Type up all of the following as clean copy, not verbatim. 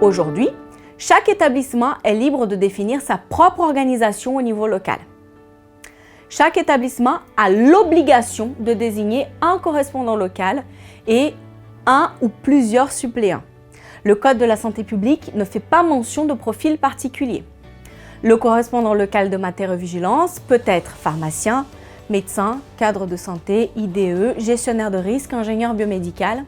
Aujourd'hui, chaque établissement est libre de définir sa propre organisation au niveau local. Chaque établissement a l'obligation de désigner un correspondant local et un ou plusieurs suppléants. Le Code de la santé publique ne fait pas mention de profil particulier. Le correspondant local de matérovigilance peut être pharmacien, médecin, cadre de santé, IDE, gestionnaire de risque, ingénieur biomédical.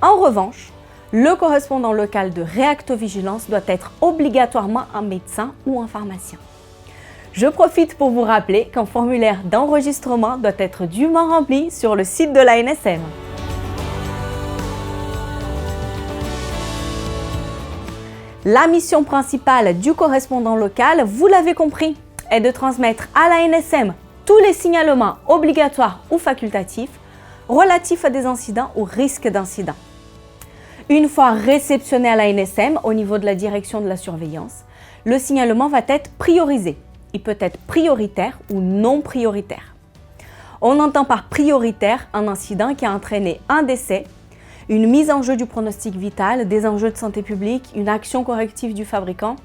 En revanche, le correspondant local de réactovigilance doit être obligatoirement un médecin ou un pharmacien. Je profite pour vous rappeler qu'un formulaire d'enregistrement doit être dûment rempli sur le site de l'ANSM. La mission principale du correspondant local, vous l'avez compris, est de transmettre à l'ANSM tous les signalements obligatoires ou facultatifs relatifs à des incidents ou risques d'incidents. Une fois réceptionné à l'ANSM au niveau de la direction de la surveillance, le signalement va être priorisé. Il peut être prioritaire ou non prioritaire. On entend par prioritaire un incident qui a entraîné un décès, une mise en jeu du pronostic vital, des enjeux de santé publique, une action corrective du fabricant.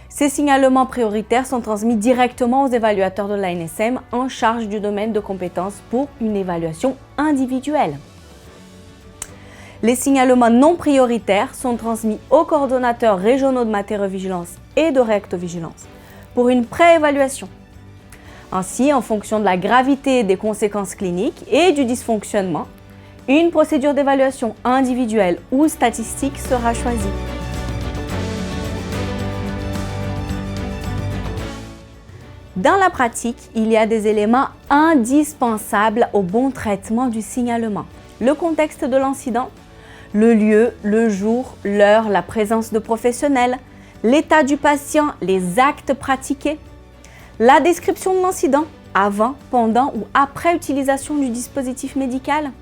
Ces signalements prioritaires sont transmis directement aux évaluateurs de l'ANSM en charge du domaine de compétences pour une évaluation individuelle. Les signalements non prioritaires sont transmis aux coordonnateurs régionaux de matérovigilance et de réactovigilance pour une préévaluation. Ainsi, en fonction de la gravité des conséquences cliniques et du dysfonctionnement, une procédure d'évaluation individuelle ou statistique sera choisie. Dans la pratique, il y a des éléments indispensables au bon traitement du signalement. Le contexte de l'incident, le lieu, le jour, l'heure, la présence de professionnels, l'état du patient, les actes pratiqués, la description de l'incident avant, pendant ou après utilisation du dispositif médical,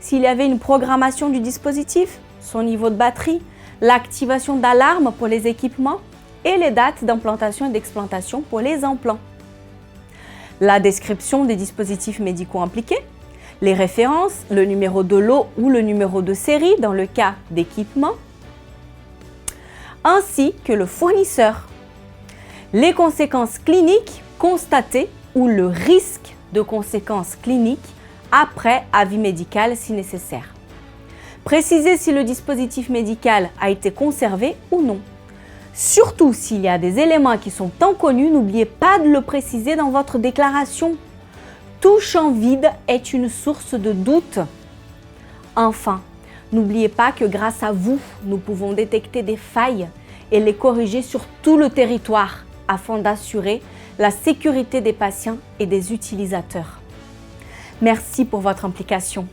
s'il y avait une programmation du dispositif, son niveau de batterie, l'activation d'alarme pour les équipements et les dates d'implantation et d'explantation pour les implants. La description des dispositifs médicaux impliqués, les références, le numéro de lot ou le numéro de série dans le cas d'équipement, ainsi que le fournisseur, les conséquences cliniques constatées ou le risque de conséquences cliniques après avis médical si nécessaire. Précisez si le dispositif médical a été conservé ou non. Surtout s'il y a des éléments qui sont inconnus, n'oubliez pas de le préciser dans votre déclaration. Tout champ vide est une source de doute. Enfin, n'oubliez pas que grâce à vous, nous pouvons détecter des failles et les corriger sur tout le territoire afin d'assurer la sécurité des patients et des utilisateurs. Merci pour votre implication.